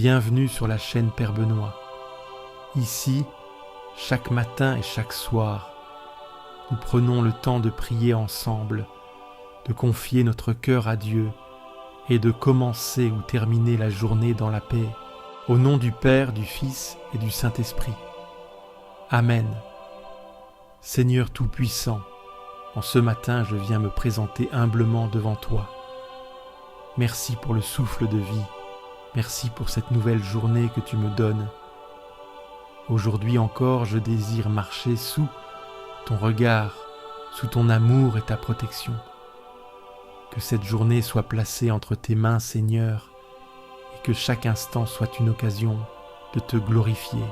Bienvenue sur la chaîne Père Benoît. Ici, chaque matin et chaque soir, nous prenons le temps de prier ensemble, de confier notre cœur à Dieu et de commencer ou terminer la journée dans la paix, au nom du Père, du Fils et du Saint-Esprit. Amen. Seigneur Tout-Puissant, en ce matin je viens me présenter humblement devant toi. Merci pour le souffle de vie. Merci pour cette nouvelle journée que tu me donnes. Aujourd'hui encore, je désire marcher sous ton regard, sous ton amour et ta protection. Que cette journée soit placée entre tes mains, Seigneur, et que chaque instant soit une occasion de te glorifier.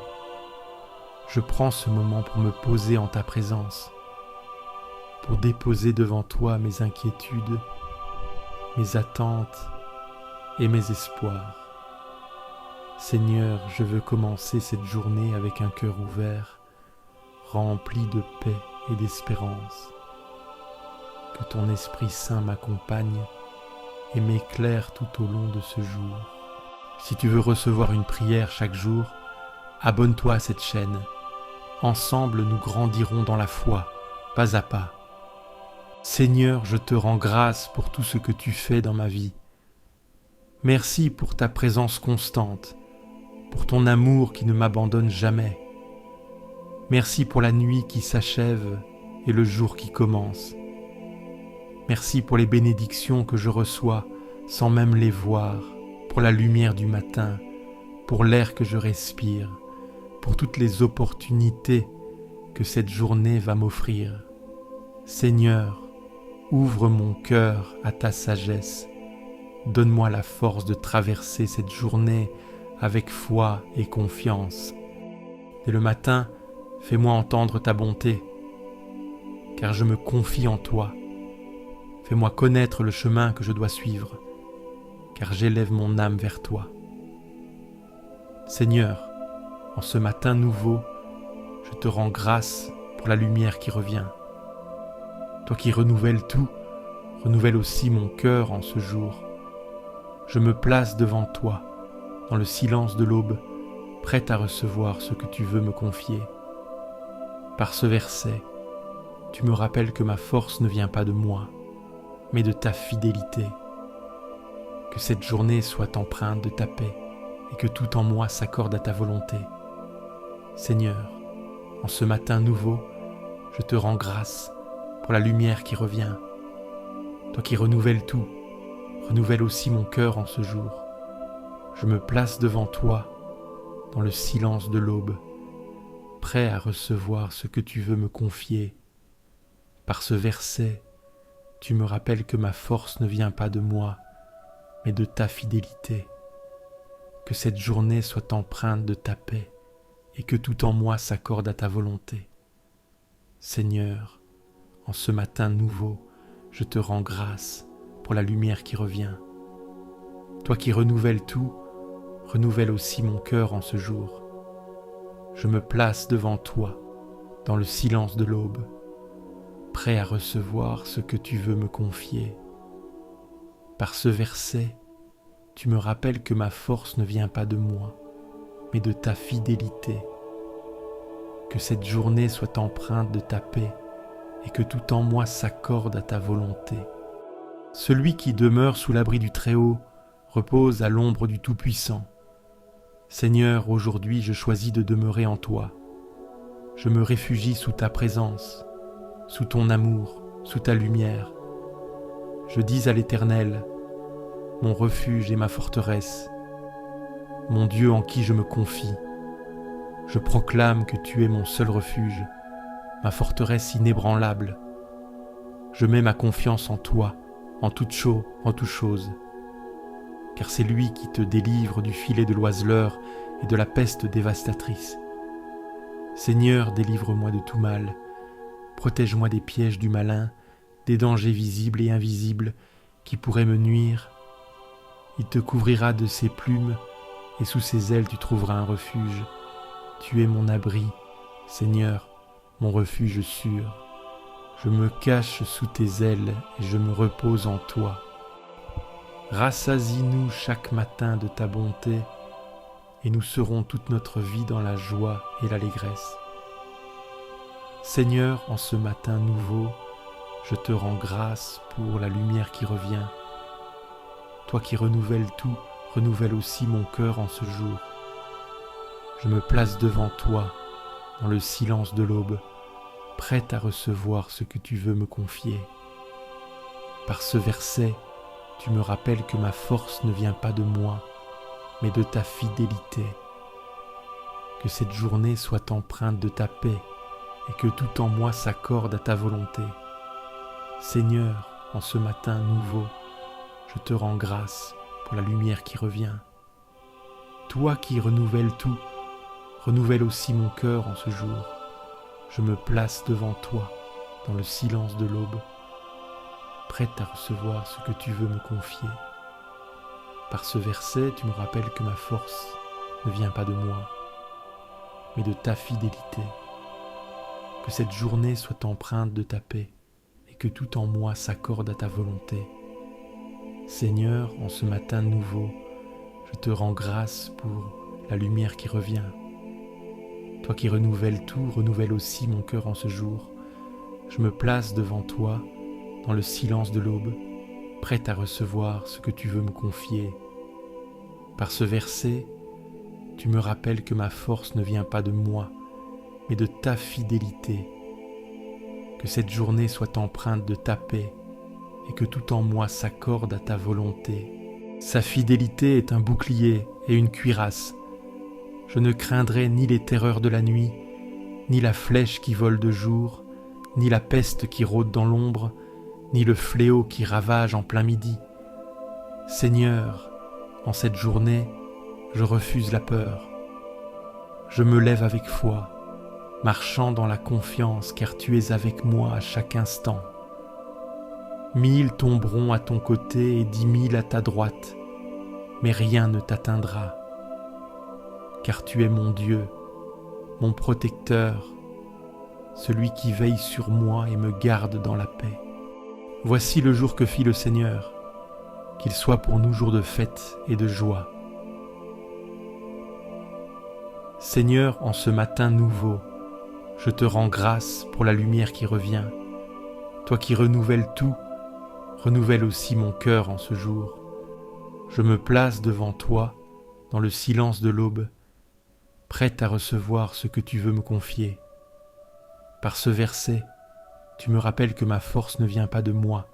Je prends ce moment pour me poser en ta présence, pour déposer devant toi mes inquiétudes, mes attentes et mes espoirs. Seigneur, je veux commencer cette journée avec un cœur ouvert, rempli de paix et d'espérance. Que ton Esprit Saint m'accompagne et m'éclaire tout au long de ce jour. Si tu veux recevoir une prière chaque jour, abonne-toi à cette chaîne. Ensemble, nous grandirons dans la foi, pas à pas. Seigneur, je te rends grâce pour tout ce que tu fais dans ma vie. Merci pour ta présence constante, pour ton amour qui ne m'abandonne jamais. Merci pour la nuit qui s'achève et le jour qui commence. Merci pour les bénédictions que je reçois sans même les voir, pour la lumière du matin, pour l'air que je respire, pour toutes les opportunités que cette journée va m'offrir. Seigneur, ouvre mon cœur à ta sagesse. Donne-moi la force de traverser cette journée avec foi et confiance. Dès le matin, fais-moi entendre ta bonté, car je me confie en toi. Fais-moi connaître le chemin que je dois suivre, car j'élève mon âme vers toi. Seigneur, en ce matin nouveau, je te rends grâce pour la lumière qui revient. Toi qui renouvelles tout, renouvelle aussi mon cœur en ce jour. Je me place devant toi, dans le silence de l'aube, prête à recevoir ce que tu veux me confier. Par ce verset, tu me rappelles que ma force ne vient pas de moi, mais de ta fidélité. Que cette journée soit empreinte de ta paix et que tout en moi s'accorde à ta volonté. Seigneur, en ce matin nouveau, je te rends grâce pour la lumière qui revient. Toi qui renouvelles tout, renouvelle aussi mon cœur en ce jour. Je me place devant toi, dans le silence de l'aube, prêt à recevoir ce que tu veux me confier. Par ce verset, tu me rappelles que ma force ne vient pas de moi, mais de ta fidélité. Que cette journée soit empreinte de ta paix et que tout en moi s'accorde à ta volonté. Seigneur, en ce matin nouveau, je te rends grâce pour la lumière qui revient. Toi qui renouvelles tout, renouvelle aussi mon cœur en ce jour. Je me place devant toi, dans le silence de l'aube, prêt à recevoir ce que tu veux me confier. Par ce verset, tu me rappelles que ma force ne vient pas de moi, mais de ta fidélité. Que cette journée soit empreinte de ta paix et que tout en moi s'accorde à ta volonté. Celui qui demeure sous l'abri du Très-Haut repose à l'ombre du Tout-Puissant. Seigneur, aujourd'hui je choisis de demeurer en toi. Je me réfugie sous ta présence, sous ton amour, sous ta lumière. Je dis à l'Éternel, mon refuge et ma forteresse, mon Dieu en qui je me confie. Je proclame que tu es mon seul refuge, ma forteresse inébranlable. Je mets ma confiance en toi, en toute chose, car c'est lui qui te délivre du filet de l'oiseleur et de la peste dévastatrice. Seigneur, délivre-moi de tout mal, protège-moi des pièges du malin, des dangers visibles et invisibles qui pourraient me nuire. Il te couvrira de ses plumes et sous ses ailes tu trouveras un refuge. Tu es mon abri, Seigneur, mon refuge sûr. Je me cache sous tes ailes et je me repose en toi. Rassasie-nous chaque matin de ta bonté et nous serons toute notre vie dans la joie et l'allégresse. Seigneur, en ce matin nouveau, je te rends grâce pour la lumière qui revient. Toi qui renouvelles tout, renouvelle aussi mon cœur en ce jour. Je me place devant toi, dans le silence de l'aube, prête à recevoir ce que tu veux me confier. Par ce verset, tu me rappelles que ma force ne vient pas de moi, mais de ta fidélité. Que cette journée soit empreinte de ta paix et que tout en moi s'accorde à ta volonté. Seigneur, en ce matin nouveau, je te rends grâce pour la lumière qui revient. Toi qui renouvelles tout, renouvelle aussi mon cœur en ce jour. Je me place devant toi, dans le silence de l'aube, prête à recevoir ce que tu veux me confier. Par ce verset, tu me rappelles que ma force ne vient pas de moi, mais de ta fidélité. Que cette journée soit empreinte de ta paix et que tout en moi s'accorde à ta volonté. Seigneur, en ce matin nouveau, je te rends grâce pour la lumière qui revient. Toi qui renouvelles tout, renouvelle aussi mon cœur en ce jour. Je me place devant toi, dans le silence de l'aube, prête à recevoir ce que tu veux me confier. Par ce verset, tu me rappelles que ma force ne vient pas de moi, mais de ta fidélité. Que cette journée soit empreinte de ta paix et que tout en moi s'accorde à ta volonté. Sa fidélité est un bouclier et une cuirasse. Je ne craindrai ni les terreurs de la nuit, ni la flèche qui vole de jour, ni la peste qui rôde dans l'ombre, ni le fléau qui ravage en plein midi. Seigneur, en cette journée, je refuse la peur. Je me lève avec foi, marchant dans la confiance, car tu es avec moi à chaque instant. 1000 tomberont à ton côté et 10 000 à ta droite, mais rien ne t'atteindra. Car tu es mon Dieu, mon protecteur, celui qui veille sur moi et me garde dans la paix. Voici le jour que fit le Seigneur, qu'il soit pour nous jour de fête et de joie. Seigneur, en ce matin nouveau, je te rends grâce pour la lumière qui revient. Toi qui renouvelles tout, renouvelle aussi mon cœur en ce jour. Je me place devant toi, dans le silence de l'aube, prête à recevoir ce que tu veux me confier. Par ce verset, tu me rappelles que ma force ne vient pas de moi,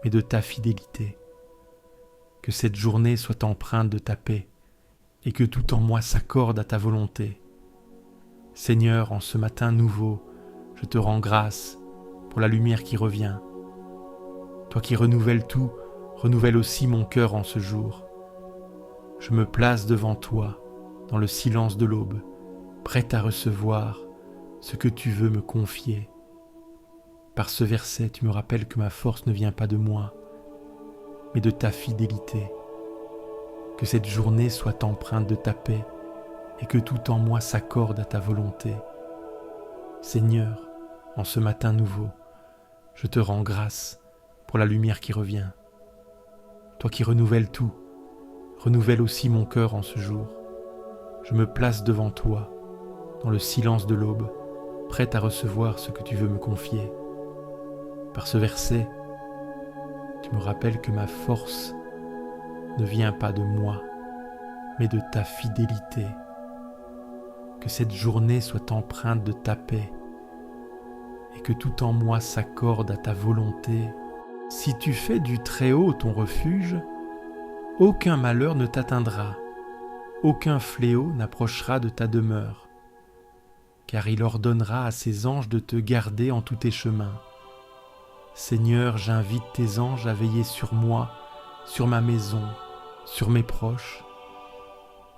mais de ta fidélité. Que cette journée soit empreinte de ta paix, et que tout en moi s'accorde à ta volonté. Seigneur, en ce matin nouveau, je te rends grâce pour la lumière qui revient. Toi qui renouvelles tout, renouvelle aussi mon cœur en ce jour. Je me place devant toi, dans le silence de l'aube, prête à recevoir ce que tu veux me confier. Par ce verset, tu me rappelles que ma force ne vient pas de moi, mais de ta fidélité. Que cette journée soit empreinte de ta paix et que tout en moi s'accorde à ta volonté. Seigneur, en ce matin nouveau, je te rends grâce pour la lumière qui revient. Toi qui renouvelles tout, renouvelle aussi mon cœur en ce jour. Je me place devant toi, dans le silence de l'aube, prête à recevoir ce que tu veux me confier. Par ce verset, tu me rappelles que ma force ne vient pas de moi, mais de ta fidélité. Que cette journée soit empreinte de ta paix et que tout en moi s'accorde à ta volonté. Si tu fais du Très-Haut ton refuge, aucun malheur ne t'atteindra, aucun fléau n'approchera de ta demeure, car il ordonnera à ses anges de te garder en tous tes chemins. Seigneur, j'invite tes anges à veiller sur moi, sur ma maison, sur mes proches,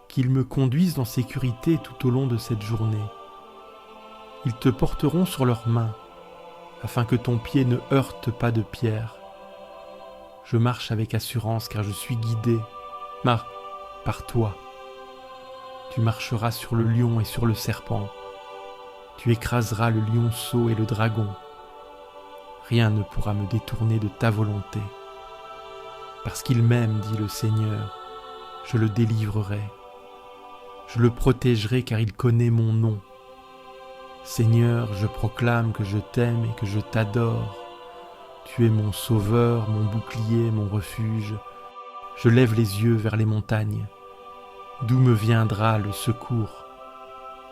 qu'ils me conduisent en sécurité tout au long de cette journée. Ils te porteront sur leurs mains, afin que ton pied ne heurte pas de pierre. Je marche avec assurance car je suis guidé par toi. Tu marcheras sur le lion et sur le serpent. Tu écraseras le lionceau et le dragon. Rien ne pourra me détourner de ta volonté. Parce qu'il m'aime, dit le Seigneur, je le délivrerai. Je le protégerai car il connaît mon nom. Seigneur, je proclame que je t'aime et que je t'adore. Tu es mon sauveur, mon bouclier, mon refuge. Je lève les yeux vers les montagnes. D'où me viendra le secours?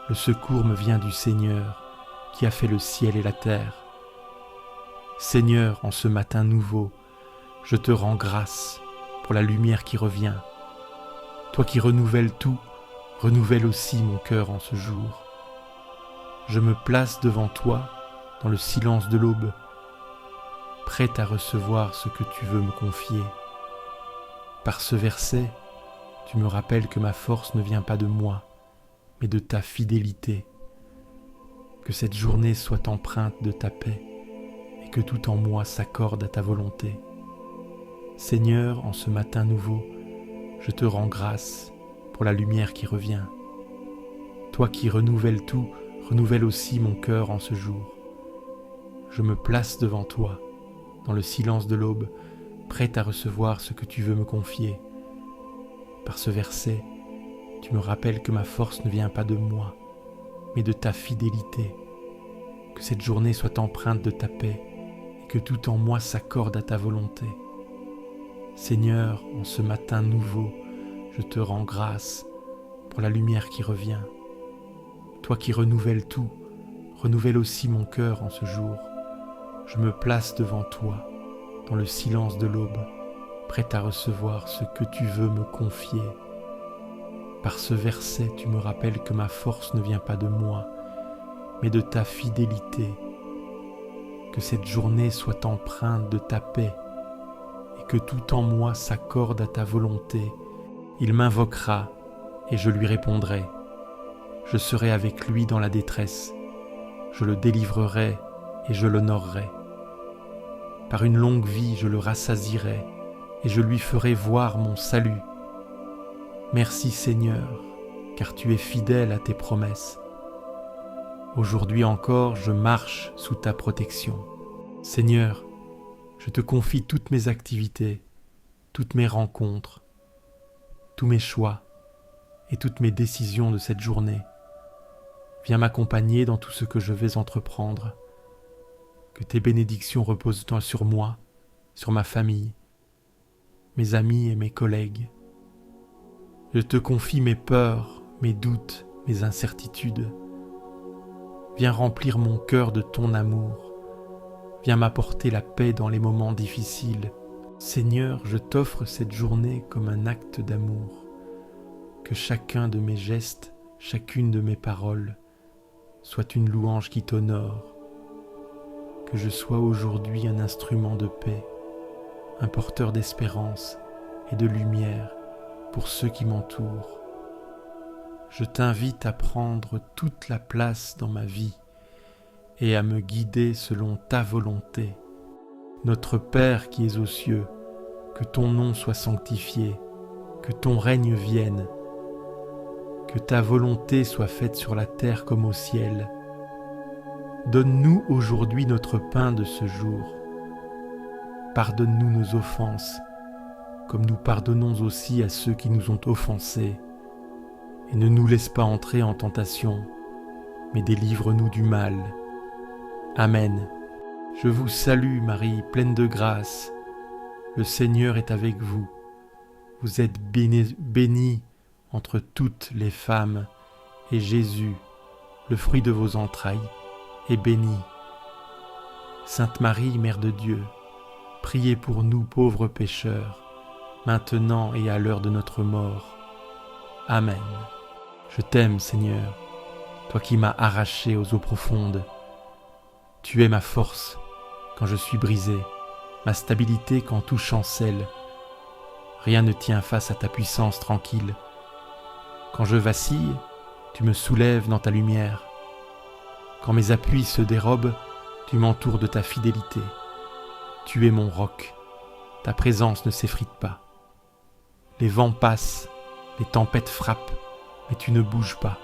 Le secours me vient du Seigneur, qui a fait le ciel et la terre. Seigneur, en ce matin nouveau, je te rends grâce pour la lumière qui revient. Toi qui renouvelles tout, renouvelle aussi mon cœur en ce jour. Je me place devant toi dans le silence de l'aube, prête à recevoir ce que tu veux me confier. Par ce verset, tu me rappelles que ma force ne vient pas de moi, mais de ta fidélité. Que cette journée soit empreinte de ta paix et que tout en moi s'accorde à ta volonté. Seigneur, en ce matin nouveau, je te rends grâce pour la lumière qui revient. Toi qui renouvelles tout, renouvelle aussi mon cœur en ce jour. Je me place devant toi, dans le silence de l'aube, prête à recevoir ce que tu veux me confier. Par ce verset, tu me rappelles que ma force ne vient pas de moi, mais de ta fidélité. Que cette journée soit empreinte de ta paix et que tout en moi s'accorde à ta volonté. Seigneur, en ce matin nouveau, je te rends grâce pour la lumière qui revient. Toi qui renouvelles tout, renouvelle aussi mon cœur en ce jour. Je me place devant toi, dans le silence de l'aube, prête à recevoir ce que tu veux me confier. Par ce verset, tu me rappelles que ma force ne vient pas de moi, mais de ta fidélité. Que cette journée soit empreinte de ta paix et que tout en moi s'accorde à ta volonté. Il m'invoquera et je lui répondrai. Je serai avec lui dans la détresse. Je le délivrerai et je l'honorerai. Par une longue vie, je le rassasierai et je lui ferai voir mon salut. Merci Seigneur, car tu es fidèle à tes promesses. Aujourd'hui encore, je marche sous ta protection. Seigneur, je te confie toutes mes activités, toutes mes rencontres, tous mes choix et toutes mes décisions de cette journée. Viens m'accompagner dans tout ce que je vais entreprendre. Que tes bénédictions reposent sur moi, sur ma famille, mes amis et mes collègues. Je te confie mes peurs, mes doutes, mes incertitudes. Viens remplir mon cœur de ton amour. Viens m'apporter la paix dans les moments difficiles. Seigneur, je t'offre cette journée comme un acte d'amour. Que chacun de mes gestes, chacune de mes paroles, soit une louange qui t'honore. Que je sois aujourd'hui un instrument de paix, un porteur d'espérance et de lumière pour ceux qui m'entourent. Je t'invite à prendre toute la place dans ma vie et à me guider selon ta volonté. Notre Père qui es aux cieux, que ton nom soit sanctifié, que ton règne vienne, que ta volonté soit faite sur la terre comme au ciel. Donne-nous aujourd'hui notre pain de ce jour. Pardonne-nous nos offenses, comme nous pardonnons aussi à ceux qui nous ont offensés. Et ne nous laisse pas entrer en tentation, mais délivre-nous du mal. Amen. Je vous salue Marie, pleine de grâce. Le Seigneur est avec vous. Vous êtes bénie entre toutes les femmes, et Jésus, le fruit de vos entrailles, est béni. Sainte Marie, Mère de Dieu, priez pour nous pauvres pécheurs, maintenant et à l'heure de notre mort. Amen. Je t'aime, Seigneur, toi qui m'as arraché aux eaux profondes. Tu es ma force quand je suis brisé, ma stabilité quand tout chancelle. Rien ne tient face à ta puissance tranquille. Quand je vacille, tu me soulèves dans ta lumière. Quand mes appuis se dérobent, tu m'entoures de ta fidélité. Tu es mon roc, ta présence ne s'effrite pas. Les vents passent, les tempêtes frappent, mais tu ne bouges pas.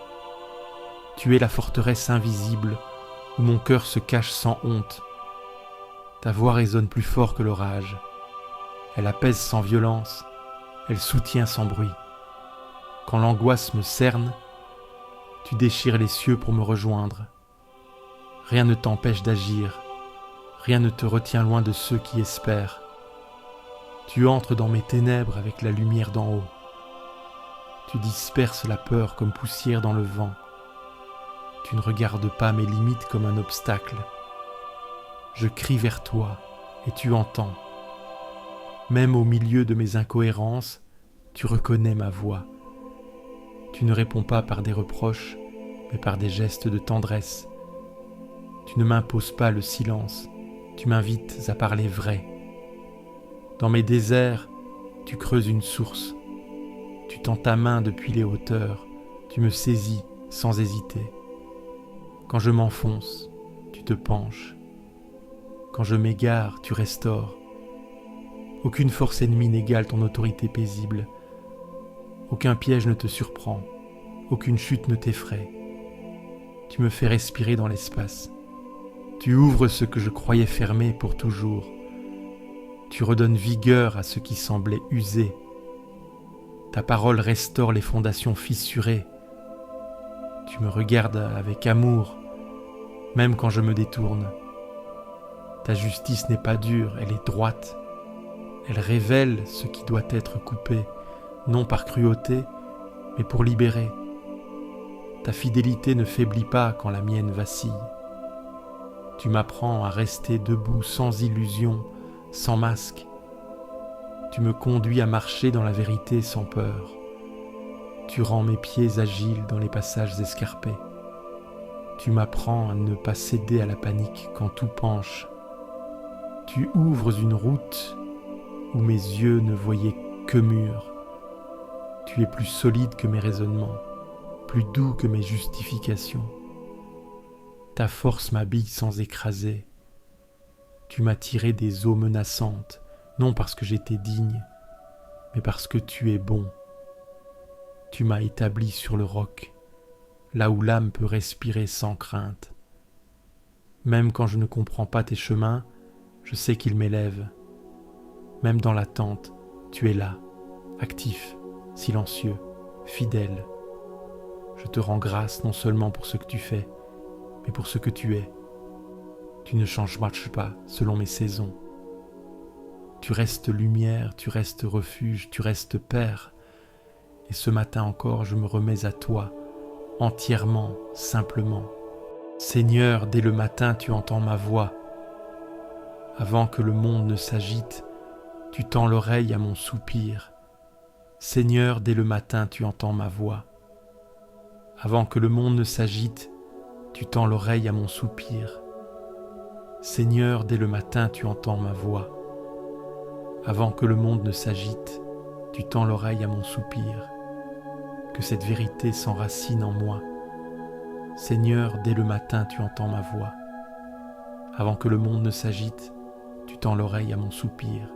Tu es la forteresse invisible où mon cœur se cache sans honte. Ta voix résonne plus fort que l'orage. Elle apaise sans violence, elle soutient sans bruit. Quand l'angoisse me cerne, tu déchires les cieux pour me rejoindre. Rien ne t'empêche d'agir, rien ne te retient loin de ceux qui espèrent. Tu entres dans mes ténèbres avec la lumière d'en haut. Tu disperses la peur comme poussière dans le vent. Tu ne regardes pas mes limites comme un obstacle. Je crie vers toi et tu entends. Même au milieu de mes incohérences, tu reconnais ma voix. Tu ne réponds pas par des reproches, mais par des gestes de tendresse. Tu ne m'imposes pas le silence, tu m'invites à parler vrai. Dans mes déserts, tu creuses une source. Tu tends ta main depuis les hauteurs, tu me saisis sans hésiter. Quand je m'enfonce, tu te penches. Quand je m'égare, tu restaures. Aucune force ennemie n'égale ton autorité paisible. Aucun piège ne te surprend, aucune chute ne t'effraie. Tu me fais respirer dans l'espace. Tu ouvres ce que je croyais fermé pour toujours. Tu redonnes vigueur à ce qui semblait usé. Ta parole restaure les fondations fissurées. Tu me regardes avec amour, même quand je me détourne. Ta justice n'est pas dure, elle est droite. Elle révèle ce qui doit être coupé, non par cruauté, mais pour libérer. Ta fidélité ne faiblit pas quand la mienne vacille. Tu m'apprends à rester debout sans illusion, sans masque. Tu me conduis à marcher dans la vérité sans peur. Tu rends mes pieds agiles dans les passages escarpés. Tu m'apprends à ne pas céder à la panique quand tout penche. Tu ouvres une route où mes yeux ne voyaient que murs. Tu es plus solide que mes raisonnements, plus doux que mes justifications. Ta force m'habille sans écraser. Tu m'as tiré des eaux menaçantes, non parce que j'étais digne, mais parce que tu es bon. Tu m'as établi sur le roc, là où l'âme peut respirer sans crainte. Même quand je ne comprends pas tes chemins, je sais qu'ils m'élèvent. Même dans l'attente, tu es là, actif, silencieux, fidèle. Je te rends grâce non seulement pour ce que tu fais, mais pour ce que tu es. Tu ne changes pas selon mes saisons. Tu restes lumière, tu restes refuge, tu restes Père. Et ce matin encore, je me remets à toi, entièrement, simplement. Seigneur, dès le matin, tu entends ma voix. Avant que le monde ne s'agite, tu tends l'oreille à mon soupir. Seigneur, dès le matin, tu entends ma voix. Avant que le monde ne s'agite, tu tends l'oreille à mon soupir. Seigneur, dès le matin, tu entends ma voix. Avant que le monde ne s'agite, tu tends l'oreille à mon soupir. Que cette vérité s'enracine en moi. Seigneur, dès le matin, tu entends ma voix. Avant que le monde ne s'agite, tu tends l'oreille à mon soupir.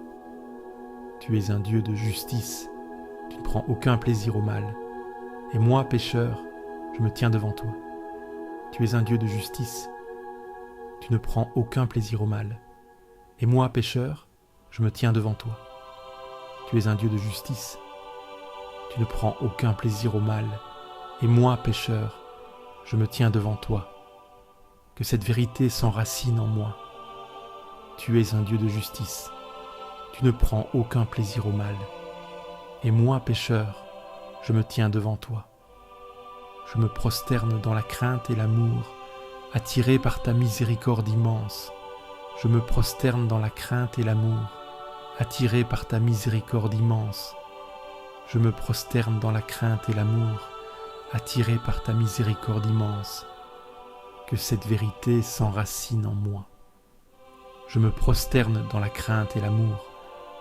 Tu es un Dieu de justice, tu ne prends aucun plaisir au mal. Et moi, pécheur, je me tiens devant toi. Tu es un Dieu de justice, tu ne prends aucun plaisir au mal. Et moi, pécheur, je me tiens devant toi. Tu es un Dieu de justice, tu ne prends aucun plaisir au mal. Et moi, pécheur, je me tiens devant toi. Que cette vérité s'enracine en moi. Tu es un Dieu de justice, tu ne prends aucun plaisir au mal. Et moi, pécheur, je me tiens devant toi. Je me prosterne dans la crainte et l'amour, attiré par ta miséricorde immense. Je me prosterne dans la crainte et l'amour, attiré par ta miséricorde immense. Je me prosterne dans la crainte et l'amour, attiré par ta miséricorde immense. Que cette vérité s'enracine en moi. Je me prosterne dans la crainte et l'amour,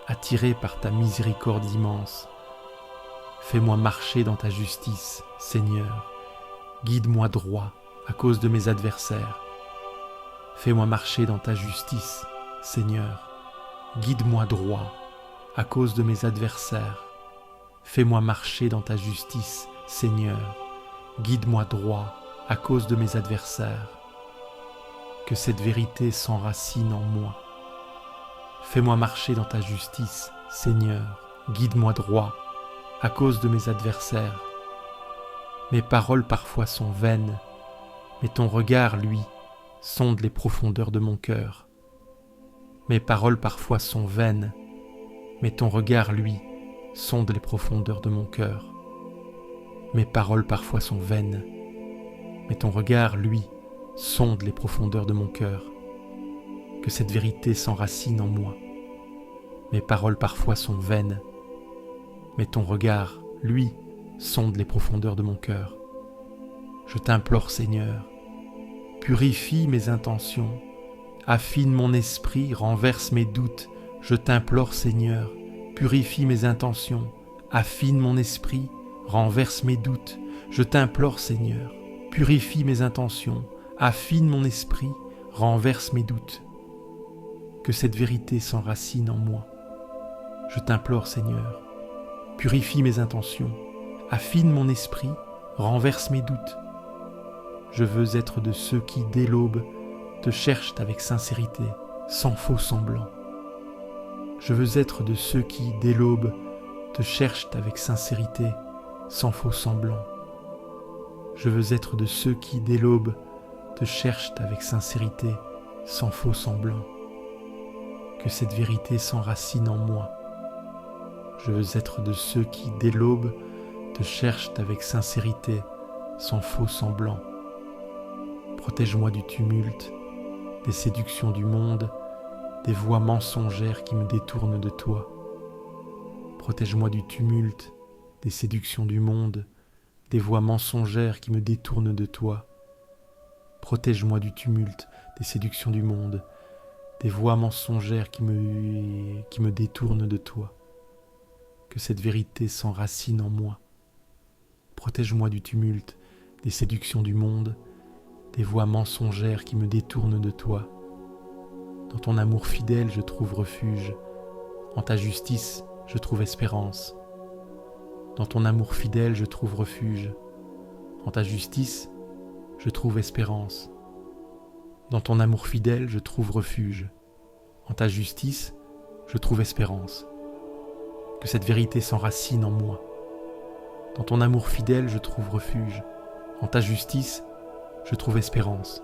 attiré par ta miséricorde immense. Fais-moi marcher dans ta justice, Seigneur. Guide-moi droit à cause de mes adversaires. Fais-moi marcher dans ta justice, Seigneur. Guide-moi droit à cause de mes adversaires. Fais-moi marcher dans ta justice, Seigneur. Guide-moi droit à cause de mes adversaires. Que cette vérité s'enracine en moi. Fais-moi marcher dans ta justice, Seigneur. Guide-moi droit à cause de mes adversaires. Mes paroles parfois sont vaines, mais ton regard, lui, sonde les profondeurs de mon cœur. Mes paroles parfois sont vaines, mais ton regard, lui, sonde les profondeurs de mon cœur. Mes paroles parfois sont vaines, mais ton regard, lui, sonde les profondeurs de mon cœur. Que cette vérité s'enracine en moi. Mes paroles parfois sont vaines, mais ton regard, lui, sonde les profondeurs de mon cœur. Je t'implore, Seigneur, purifie mes intentions, affine mon esprit, renverse mes doutes. Je t'implore, Seigneur, purifie mes intentions, affine mon esprit, renverse mes doutes. Je t'implore, Seigneur, purifie mes intentions, affine mon esprit, renverse mes doutes. Que cette vérité s'enracine en moi. Je t'implore, Seigneur, purifie mes intentions, affine mon esprit, renverse mes doutes. Je veux être de ceux qui, dès l'aube, te cherchent avec sincérité, sans faux semblant. Je veux être de ceux qui, dès l'aube, te cherchent avec sincérité, sans faux semblant. Je veux être de ceux qui, dès l'aube, te cherchent avec sincérité, sans faux semblant. Que cette vérité s'enracine en moi. Je veux être de ceux qui, dès l'aube, te cherchent avec sincérité, sans faux semblant. Protège-moi du tumulte, des séductions du monde, des voix mensongères qui me détournent de toi. Protège-moi du tumulte, des séductions du monde, des voix mensongères qui me détournent de toi. Protège-moi du tumulte, des séductions du monde, des voix mensongères qui me détournent de toi. Que cette vérité s'enracine en moi. Protège-moi du tumulte, des séductions du monde, des voix mensongères qui me détournent de toi. Dans ton amour fidèle, je trouve refuge. En ta justice, je trouve espérance. Dans ton amour fidèle, je trouve refuge. En ta justice, je trouve espérance. Dans ton amour fidèle, je trouve refuge. En ta justice, je trouve espérance. Que cette vérité s'enracine en moi. Dans ton amour fidèle, je trouve refuge. En ta justice, je trouve espérance.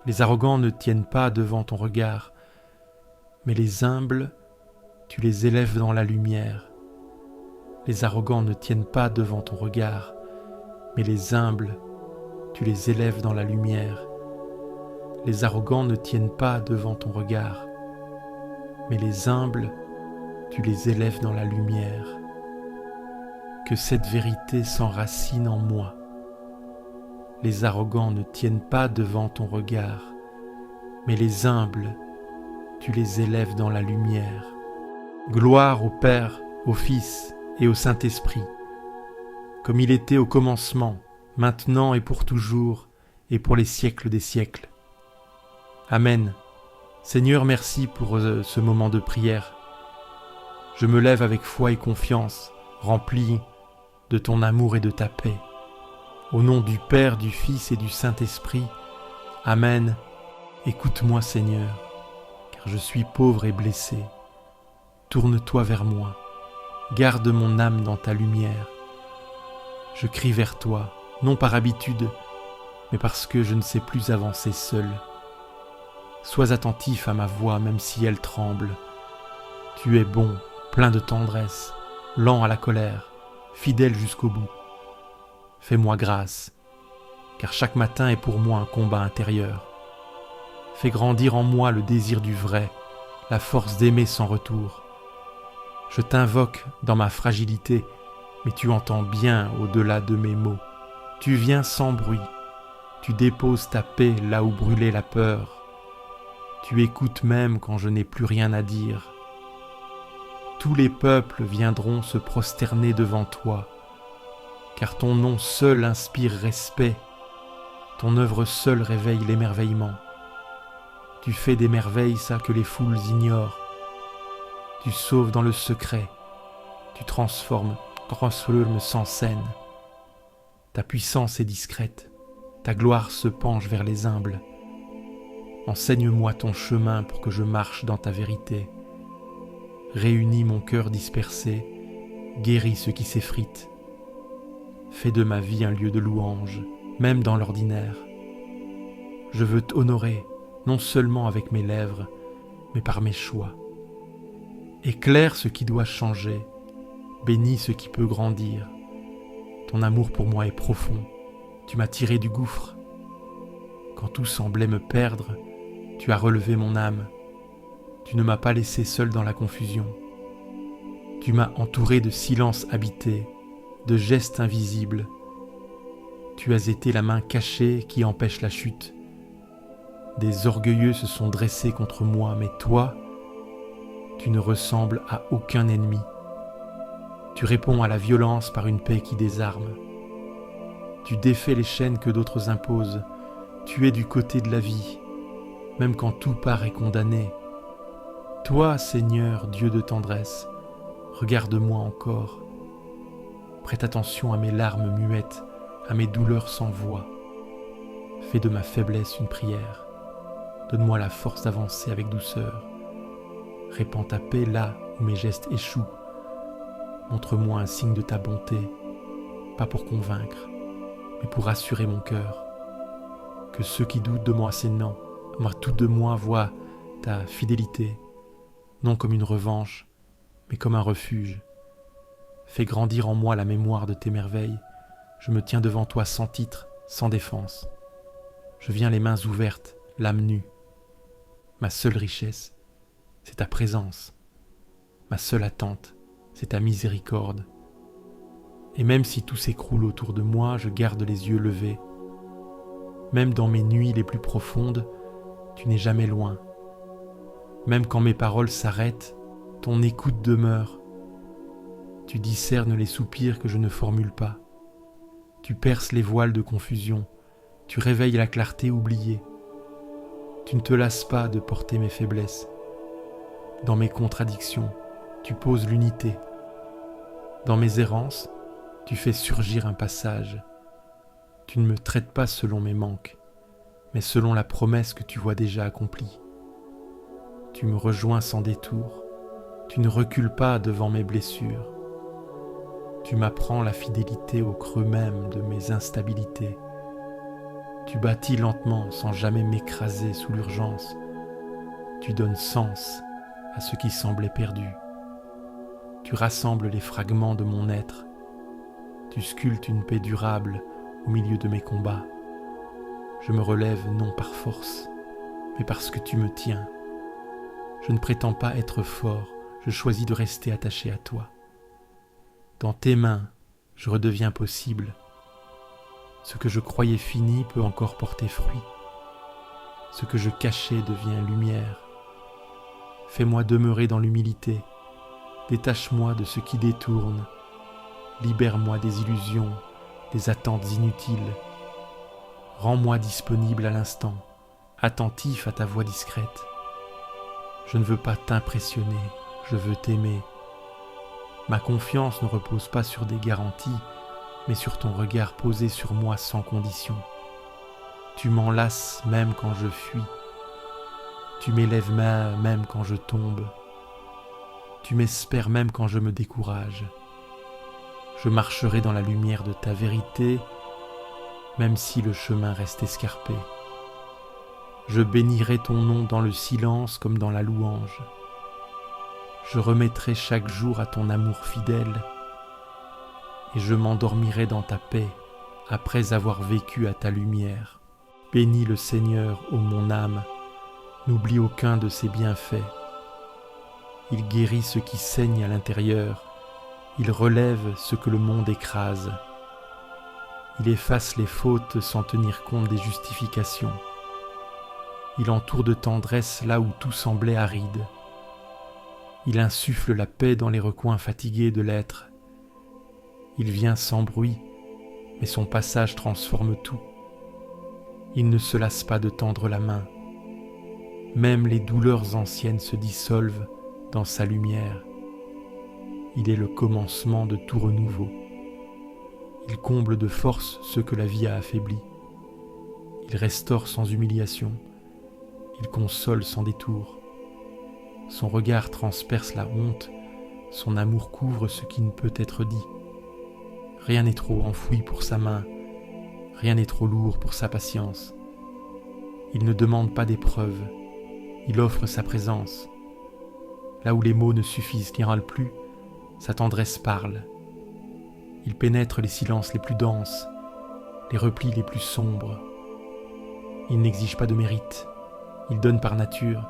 Les arrogants ne tiennent pas devant ton regard, mais les humbles, tu les élèves dans la lumière. Les arrogants ne tiennent pas devant ton regard, mais les humbles, tu les élèves dans la lumière. Les arrogants ne tiennent pas devant ton regard, mais les humbles, tu les élèves dans la lumière. Que cette vérité s'enracine en moi. Les arrogants ne tiennent pas devant ton regard, mais les humbles, tu les élèves dans la lumière. Gloire au Père, au Fils et au Saint-Esprit, comme il était au commencement, maintenant et pour toujours, et pour les siècles des siècles. Amen. Seigneur, merci pour ce moment de prière. Je me lève avec foi et confiance, rempli de ton amour et de ta paix. Au nom du Père, du Fils et du Saint-Esprit. Amen. Écoute-moi, Seigneur, car je suis pauvre et blessé. Tourne-toi vers moi. Garde mon âme dans ta lumière. Je crie vers toi, non par habitude, mais parce que je ne sais plus avancer seul. Sois attentif à ma voix, même si elle tremble. Tu es bon, plein de tendresse, lent à la colère, fidèle jusqu'au bout. Fais-moi grâce, car chaque matin est pour moi un combat intérieur. Fais grandir en moi le désir du vrai, la force d'aimer sans retour. Je t'invoque dans ma fragilité, mais tu entends bien au-delà de mes mots. Tu viens sans bruit, tu déposes ta paix là où brûlait la peur. Tu écoutes même quand je n'ai plus rien à dire. Tous les peuples viendront se prosterner devant toi, car ton nom seul inspire respect, ton œuvre seule réveille l'émerveillement. Tu fais des merveilles, ça que les foules ignorent. Tu sauves dans le secret, tu transformes sans scène. Ta puissance est discrète, ta gloire se penche vers les humbles. Enseigne-moi ton chemin pour que je marche dans ta vérité. Réunis mon cœur dispersé, guéris ce qui s'effrite. Fais de ma vie un lieu de louange, même dans l'ordinaire. Je veux t'honorer, non seulement avec mes lèvres, mais par mes choix. Éclaire ce qui doit changer, bénis ce qui peut grandir. Ton amour pour moi est profond, tu m'as tiré du gouffre. Quand tout semblait me perdre, tu as relevé mon âme. Tu ne m'as pas laissé seul dans la confusion. Tu m'as entouré de silence habité, de gestes invisibles. Tu as été la main cachée qui empêche la chute. Des orgueilleux se sont dressés contre moi, mais toi, tu ne ressembles à aucun ennemi. Tu réponds à la violence par une paix qui désarme. Tu défais les chaînes que d'autres imposent. Tu es du côté de la vie, même quand tout paraît condamné. Toi, Seigneur, Dieu de tendresse, regarde-moi encore. Prête attention à mes larmes muettes, à mes douleurs sans voix. Fais de ma faiblesse une prière. Donne-moi la force d'avancer avec douceur. Répands ta paix là où mes gestes échouent. Montre-moi un signe de ta bonté, pas pour convaincre, mais pour rassurer mon cœur. Que ceux qui doutent de moi tout de moi voient ta fidélité, non comme une revanche, mais comme un refuge. Fais grandir en moi la mémoire de tes merveilles. Je me tiens devant toi sans titre, sans défense. Je viens les mains ouvertes, l'âme nue. Ma seule richesse, c'est ta présence. Ma seule attente, c'est ta miséricorde. Et même si tout s'écroule autour de moi, je garde les yeux levés. Même dans mes nuits les plus profondes, tu n'es jamais loin. Même quand mes paroles s'arrêtent, ton écoute demeure. Tu discernes les soupirs que je ne formule pas. Tu perces les voiles de confusion. Tu réveilles la clarté oubliée. Tu ne te lasses pas de porter mes faiblesses. Dans mes contradictions, tu poses l'unité. Dans mes errances, tu fais surgir un passage. Tu ne me traites pas selon mes manques, mais selon la promesse que tu vois déjà accomplie. Tu me rejoins sans détour. Tu ne recules pas devant mes blessures. Tu m'apprends la fidélité au creux même de mes instabilités. Tu bâtis lentement sans jamais m'écraser sous l'urgence. Tu donnes sens à ce qui semblait perdu. Tu rassembles les fragments de mon être. Tu sculptes une paix durable au milieu de mes combats. Je me relève non par force, mais parce que tu me tiens. Je ne prétends pas être fort, je choisis de rester attaché à toi. Dans tes mains, je redeviens possible. Ce que je croyais fini peut encore porter fruit. Ce que je cachais devient lumière. Fais-moi demeurer dans l'humilité. Détache-moi de ce qui détourne. Libère-moi des illusions, des attentes inutiles. Rends-moi disponible à l'instant, attentif à ta voix discrète. Je ne veux pas t'impressionner, je veux t'aimer. Ma confiance ne repose pas sur des garanties, mais sur ton regard posé sur moi sans condition. Tu m'enlaces même quand je fuis. Tu m'élèves même quand je tombe. Tu m'espères même quand je me décourage. Je marcherai dans la lumière de ta vérité, même si le chemin reste escarpé. Je bénirai ton nom dans le silence comme dans la louange. Je remettrai chaque jour à ton amour fidèle, et je m'endormirai dans ta paix après avoir vécu à ta lumière. Bénis le Seigneur, ô mon âme, n'oublie aucun de ses bienfaits. Il guérit ce qui saigne à l'intérieur, il relève ce que le monde écrase. Il efface les fautes sans tenir compte des justifications. Il entoure de tendresse là où tout semblait aride. Il insuffle la paix dans les recoins fatigués de l'être. Il vient sans bruit, mais son passage transforme tout. Il ne se lasse pas de tendre la main. Même les douleurs anciennes se dissolvent dans sa lumière. Il est le commencement de tout renouveau. Il comble de force ce que la vie a affaibli. Il restaure sans humiliation. Il console sans détour. Son regard transperce la honte. Son amour couvre ce qui ne peut être dit. Rien n'est trop enfoui pour sa main, rien n'est trop lourd pour sa patience. Il ne demande pas d'épreuve, il offre sa présence. Là où les mots ne suffisent n'y râle plus, sa tendresse parle. Il pénètre les silences les plus denses, les replis les plus sombres. Il n'exige pas de mérite, il donne par nature.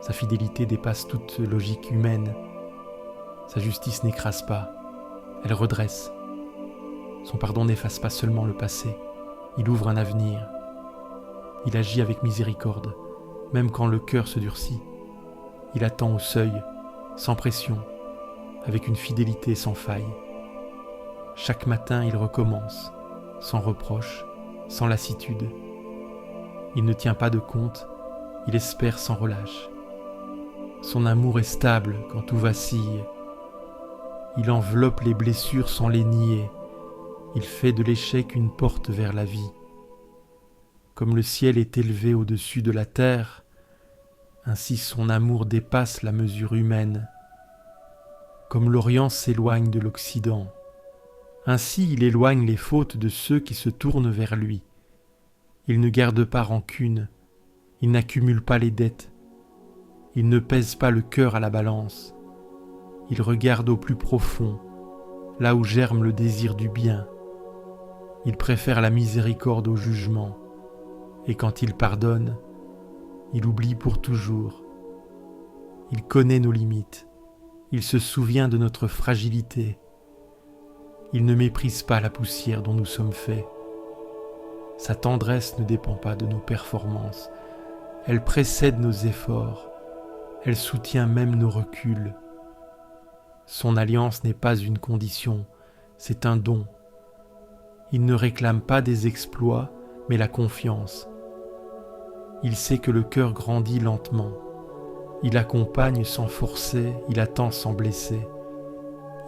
Sa fidélité dépasse toute logique humaine. Sa justice n'écrase pas, elle redresse. Son pardon n'efface pas seulement le passé, il ouvre un avenir. Il agit avec miséricorde, même quand le cœur se durcit. Il attend au seuil, sans pression, avec une fidélité sans faille. Chaque matin, il recommence, sans reproche, sans lassitude. Il ne tient pas de compte, il espère sans relâche. Son amour est stable quand tout vacille. Il enveloppe les blessures sans les nier. Il fait de l'échec une porte vers la vie. Comme le ciel est élevé au-dessus de la terre, ainsi son amour dépasse la mesure humaine. Comme l'Orient s'éloigne de l'Occident, ainsi il éloigne les fautes de ceux qui se tournent vers lui. Il ne garde pas rancune, il n'accumule pas les dettes, il ne pèse pas le cœur à la balance. Il regarde au plus profond, là où germe le désir du bien. Il préfère la miséricorde au jugement, et quand il pardonne, il oublie pour toujours. Il connaît nos limites, il se souvient de notre fragilité. Il ne méprise pas la poussière dont nous sommes faits. Sa tendresse ne dépend pas de nos performances, elle précède nos efforts, elle soutient même nos reculs. Son alliance n'est pas une condition, c'est un don. Il ne réclame pas des exploits, mais la confiance. Il sait que le cœur grandit lentement. Il accompagne sans forcer, il attend sans blesser.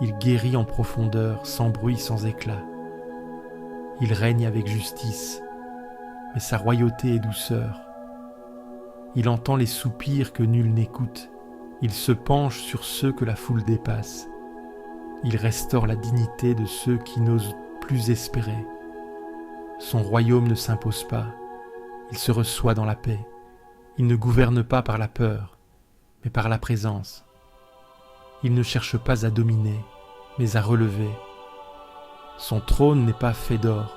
Il guérit en profondeur, sans bruit, sans éclat. Il règne avec justice, mais sa royauté est douceur. Il entend les soupirs que nul n'écoute. Il se penche sur ceux que la foule dépasse. Il restaure la dignité de ceux qui n'osent plus espérer. Son royaume ne s'impose pas, il se reçoit dans la paix. Il ne gouverne pas par la peur, mais par la présence. Il ne cherche pas à dominer, mais à relever. Son trône n'est pas fait d'or,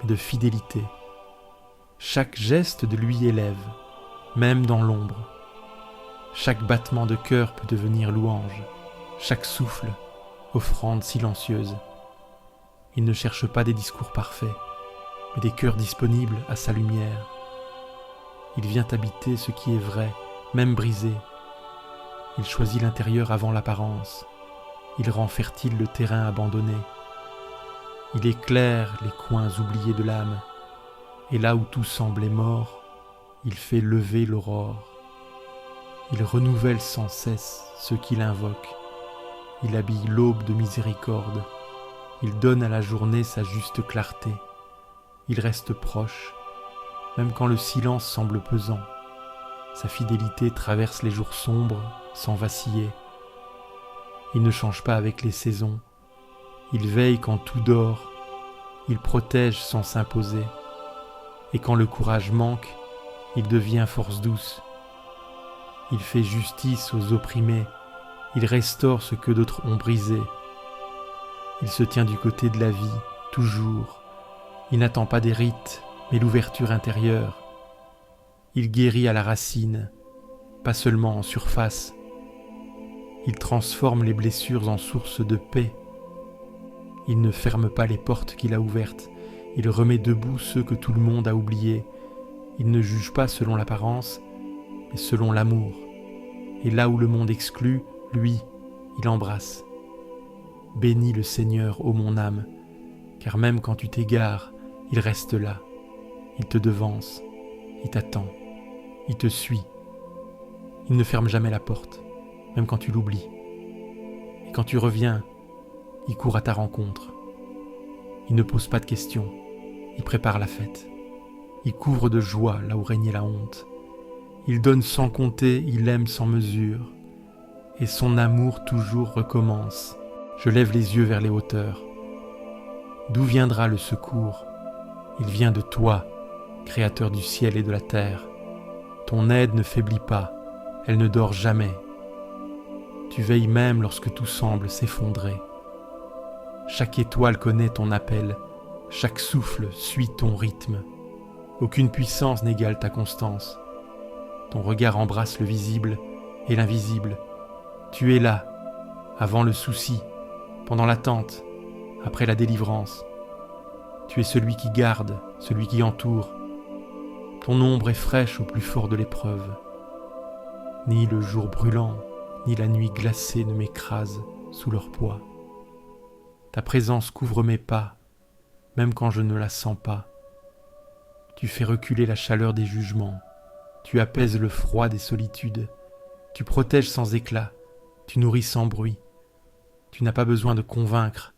mais de fidélité. Chaque geste de lui élève, même dans l'ombre. Chaque battement de cœur peut devenir louange, chaque souffle, offrande silencieuse. Il ne cherche pas des discours parfaits, mais des cœurs disponibles à sa lumière. Il vient habiter ce qui est vrai, même brisé. Il choisit l'intérieur avant l'apparence. Il rend fertile le terrain abandonné. Il éclaire les coins oubliés de l'âme, et là où tout semblait mort, il fait lever l'aurore. Il renouvelle sans cesse ceux qui l'invoquent. Il habille l'aube de miséricorde. Il donne à la journée sa juste clarté. Il reste proche, même quand le silence semble pesant. Sa fidélité traverse les jours sombres sans vaciller. Il ne change pas avec les saisons. Il veille quand tout dort. Il protège sans s'imposer. Et quand le courage manque, il devient force douce. Il fait justice aux opprimés. Il restaure ce que d'autres ont brisé. Il se tient du côté de la vie, toujours. Il n'attend pas des rites, mais l'ouverture intérieure. Il guérit à la racine, pas seulement en surface. Il transforme les blessures en source de paix. Il ne ferme pas les portes qu'il a ouvertes. Il remet debout ceux que tout le monde a oubliés. Il ne juge pas selon l'apparence, mais selon l'amour. Et là où le monde exclut, lui, il embrasse. Bénis le Seigneur, ô mon âme, car même quand tu t'égares, il reste là. Il te devance, il t'attend, il te suit. Il ne ferme jamais la porte, même quand tu l'oublies. Et quand tu reviens, il court à ta rencontre. Il ne pose pas de questions, il prépare la fête. Il couvre de joie là où régnait la honte. Il donne sans compter, il aime sans mesure. Et son amour toujours recommence. Je lève les yeux vers les hauteurs. D'où viendra le secours? Il vient de toi, Créateur du ciel et de la terre. Ton aide ne faiblit pas, elle ne dort jamais. Tu veilles même lorsque tout semble s'effondrer. Chaque étoile connaît ton appel, chaque souffle suit ton rythme. Aucune puissance n'égale ta constance. Ton regard embrasse le visible et l'invisible. Tu es là, avant le souci, pendant l'attente, après la délivrance. Tu es celui qui garde, celui qui entoure. Ton ombre est fraîche au plus fort de l'épreuve. Ni le jour brûlant, ni la nuit glacée ne m'écrasent sous leur poids. Ta présence couvre mes pas, même quand je ne la sens pas. Tu fais reculer la chaleur des jugements, tu apaises le froid des solitudes, tu protèges sans éclat, tu nourris sans bruit. Tu n'as pas besoin de convaincre,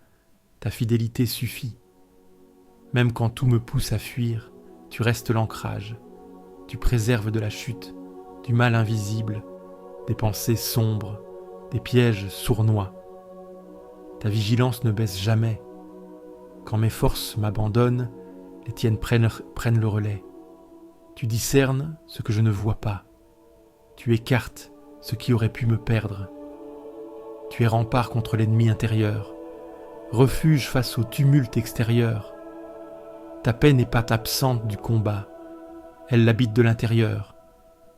ta fidélité suffit. Même quand tout me pousse à fuir, tu restes l'ancrage, tu préserves de la chute, du mal invisible, des pensées sombres, des pièges sournois. Ta vigilance ne baisse jamais. Quand mes forces m'abandonnent, les tiennes prennent le relais. Tu discernes ce que je ne vois pas. Tu écartes ce qui aurait pu me perdre. Tu es rempart contre l'ennemi intérieur, refuge face au tumulte extérieur. Ta paix n'est pas absente du combat, elle l'habite de l'intérieur.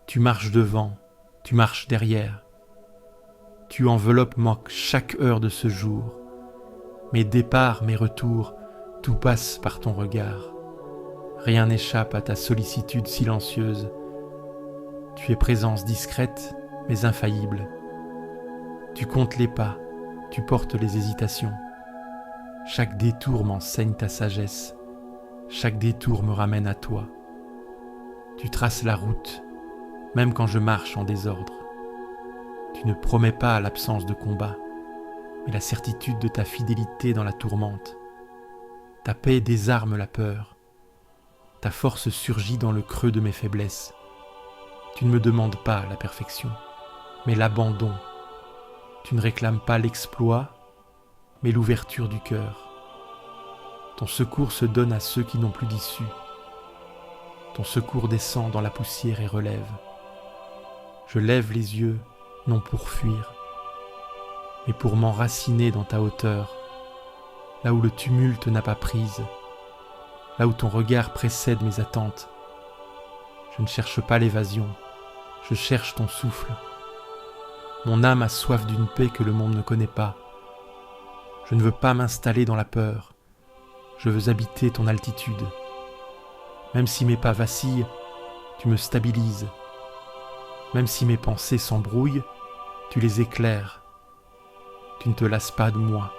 Tu marches devant, tu marches derrière. Tu enveloppes chaque heure de ce jour. Mes départs, mes retours, tout passe par ton regard. Rien n'échappe à ta sollicitude silencieuse. Tu es présence discrète, mais infaillible. Tu comptes les pas, tu portes les hésitations. Chaque détour m'enseigne ta sagesse. Chaque détour me ramène à toi. Tu traces la route, même quand je marche en désordre. Tu ne promets pas l'absence de combat, mais la certitude de ta fidélité dans la tourmente. Ta paix désarme la peur. Ta force surgit dans le creux de mes faiblesses. Tu ne me demandes pas la perfection, mais l'abandon. Tu ne réclames pas l'exploit, mais l'ouverture du cœur. Ton secours se donne à ceux qui n'ont plus d'issue. Ton secours descend dans la poussière et relève. Je lève les yeux, non pour fuir, mais pour m'enraciner dans ta hauteur, là où le tumulte n'a pas prise, là où ton regard précède mes attentes. Je ne cherche pas l'évasion, je cherche ton souffle. Mon âme a soif d'une paix que le monde ne connaît pas. Je ne veux pas m'installer dans la peur, je veux habiter ton altitude. Même si mes pas vacillent, tu me stabilises. Même si mes pensées s'embrouillent, tu les éclaires. Tu ne te lasses pas de moi.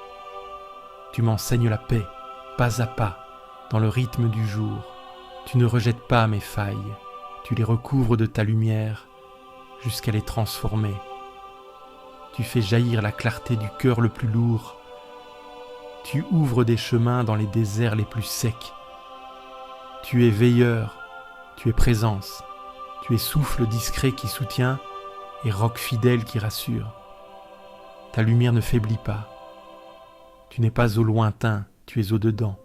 Tu m'enseignes la paix, pas à pas, dans le rythme du jour. Tu ne rejettes pas mes failles, tu les recouvres de ta lumière jusqu'à les transformer. Tu fais jaillir la clarté du cœur le plus lourd. Tu ouvres des chemins dans les déserts les plus secs. Tu es veilleur, tu es présence, tu es souffle discret qui soutient et roc fidèle qui rassure. Ta lumière ne faiblit pas. Tu n'es pas au lointain, tu es au dedans.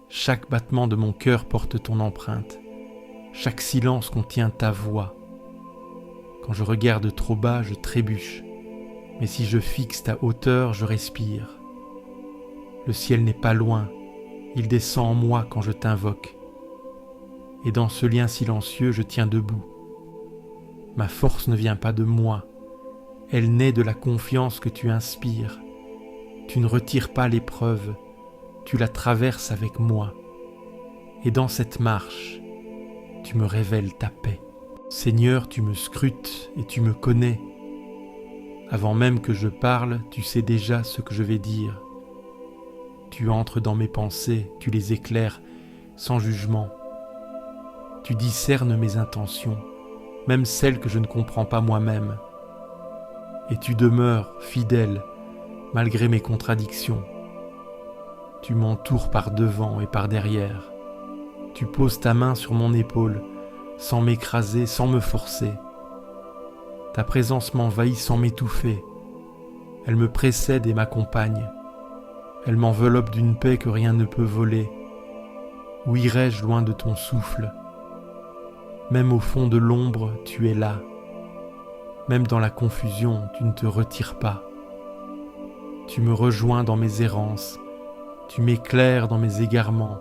Chaque battement de mon cœur porte ton empreinte. Chaque silence contient ta voix. Quand je regarde trop bas, je trébuche. Mais si je fixe ta hauteur, je respire. Le ciel n'est pas loin, il descend en moi quand je t'invoque. Et dans ce lien silencieux, je tiens debout. Ma force ne vient pas de moi, elle naît de la confiance que tu inspires. Tu ne retires pas l'épreuve, tu la traverses avec moi. Et dans cette marche, tu me révèles ta paix. Seigneur, tu me scrutes et tu me connais. Avant même que je parle, tu sais déjà ce que je vais dire. Tu entres dans mes pensées, tu les éclaires sans jugement. Tu discernes mes intentions, même celles que je ne comprends pas moi-même. Et tu demeures fidèle, malgré mes contradictions. Tu m'entoures par devant et par derrière. Tu poses ta main sur mon épaule, sans m'écraser, sans me forcer. Ta présence m'envahit sans m'étouffer. Elle me précède et m'accompagne. Elle m'enveloppe d'une paix que rien ne peut voler. Où irais-je loin de ton souffle? Même au fond de l'ombre, tu es là. Même dans la confusion, tu ne te retires pas. Tu me rejoins dans mes errances, tu m'éclaires dans mes égarements.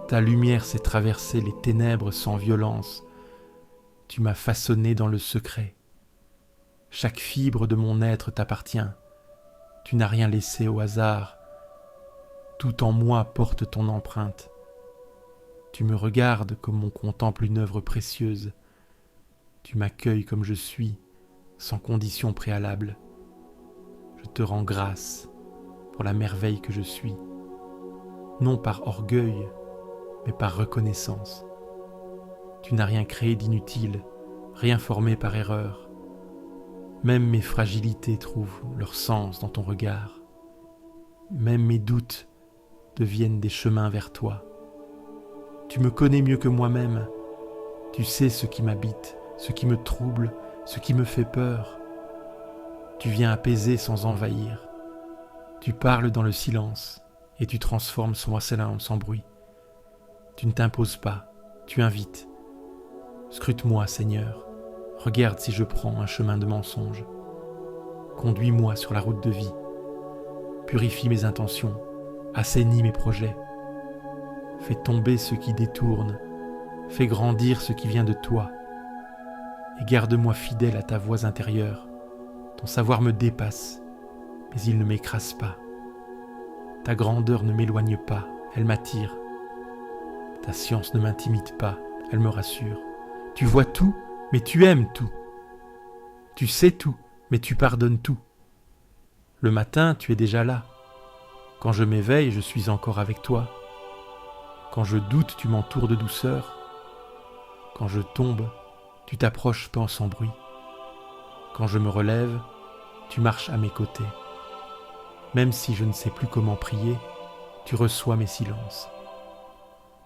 Ta lumière sait traverser les ténèbres sans violence. Tu m'as façonné dans le secret. Chaque fibre de mon être t'appartient. Tu n'as rien laissé au hasard. Tout en moi porte ton empreinte. Tu me regardes comme on contemple une œuvre précieuse. Tu m'accueilles comme je suis, sans condition préalable. Je te rends grâce pour la merveille que je suis, non par orgueil, mais par reconnaissance. Tu n'as rien créé d'inutile, rien formé par erreur. Même mes fragilités trouvent leur sens dans ton regard. Même mes doutes deviennent des chemins vers toi. Tu me connais mieux que moi-même. Tu sais ce qui m'habite, ce qui me trouble, ce qui me fait peur. Tu viens apaiser sans envahir. Tu parles dans le silence et tu transformes sans bruit. Tu ne t'imposes pas, tu invites. Scrute-moi, Seigneur. Regarde si je prends un chemin de mensonge. Conduis-moi sur la route de vie. Purifie mes intentions, assainis mes projets. Fais tomber ce qui détourne, fais grandir ce qui vient de toi. Et garde-moi fidèle à ta voix intérieure. Ton savoir me dépasse, mais il ne m'écrase pas. Ta grandeur ne m'éloigne pas, elle m'attire. Ta science ne m'intimide pas, elle me rassure. Tu vois tout, mais tu aimes tout. Tu sais tout, mais tu pardonnes tout. Le matin, tu es déjà là. Quand je m'éveille, je suis encore avec toi. Quand je doute, tu m'entoures de douceur. Quand je tombe, tu t'approches sans bruit. Quand je me relève, tu marches à mes côtés. Même si je ne sais plus comment prier, tu reçois mes silences.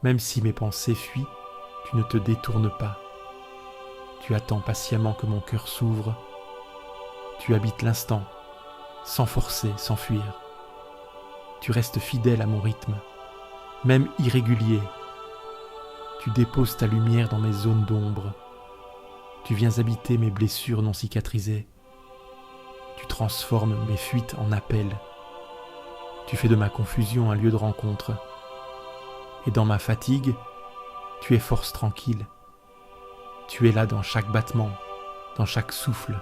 Même si mes pensées fuient, tu ne te détournes pas. Tu attends patiemment que mon cœur s'ouvre. Tu habites l'instant, sans forcer, sans fuir. Tu restes fidèle à mon rythme, même irrégulier. Tu déposes ta lumière dans mes zones d'ombre. Tu viens habiter mes blessures non cicatrisées. Tu transformes mes fuites en appels. Tu fais de ma confusion un lieu de rencontre. Et dans ma fatigue, tu es force tranquille. Tu es là dans chaque battement, dans chaque souffle,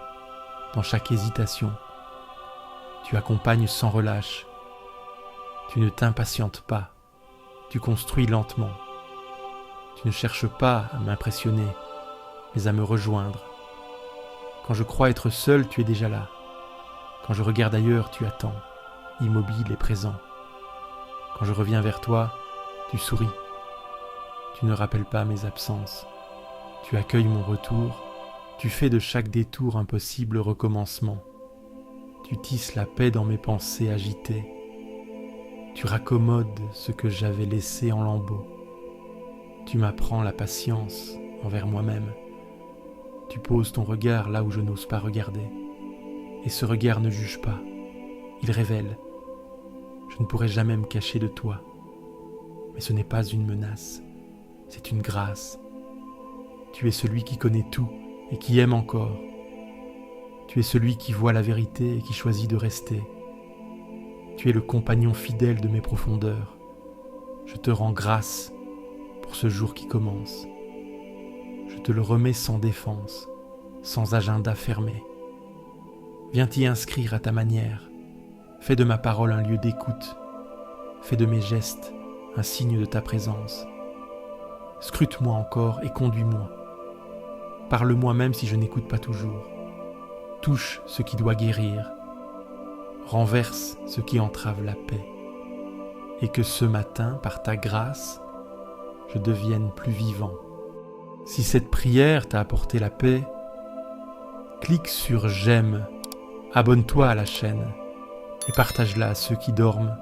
dans chaque hésitation. Tu accompagnes sans relâche. Tu ne t'impatientes pas. Tu construis lentement. Tu ne cherches pas à m'impressionner, mais à me rejoindre. Quand je crois être seul, tu es déjà là. Quand je regarde ailleurs, tu attends, immobile et présent. Quand je reviens vers toi, tu souris. Tu ne rappelles pas mes absences. Tu accueilles mon retour. Tu fais de chaque détour un possible recommencement. Tu tisses la paix dans mes pensées agitées. Tu raccommodes ce que j'avais laissé en lambeaux. Tu m'apprends la patience envers moi-même. Tu poses ton regard là où je n'ose pas regarder. Et ce regard ne juge pas, il révèle. Je ne pourrai jamais me cacher de toi. Mais ce n'est pas une menace, c'est une grâce. Tu es celui qui connaît tout et qui aime encore. Tu es celui qui voit la vérité et qui choisit de rester. Tu es le compagnon fidèle de mes profondeurs. Je te rends grâce pour ce jour qui commence. Je te le remets sans défense, sans agenda fermé. Viens t'y inscrire à ta manière. Fais de ma parole un lieu d'écoute. Fais de mes gestes un signe de ta présence. Scrute-moi encore et conduis-moi. Parle-moi même si je n'écoute pas toujours. Touche ce qui doit guérir. Renverse ce qui entrave la paix. Et que ce matin, par ta grâce, je devienne plus vivant. Si cette prière t'a apporté la paix, clique sur j'aime, abonne-toi à la chaîne et partage-la à ceux qui dorment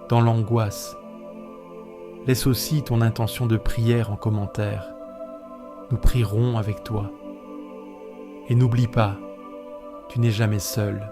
dans l'angoisse. Laisse aussi ton intention de prière en commentaire. Nous prierons avec toi. Et n'oublie pas, tu n'es jamais seul.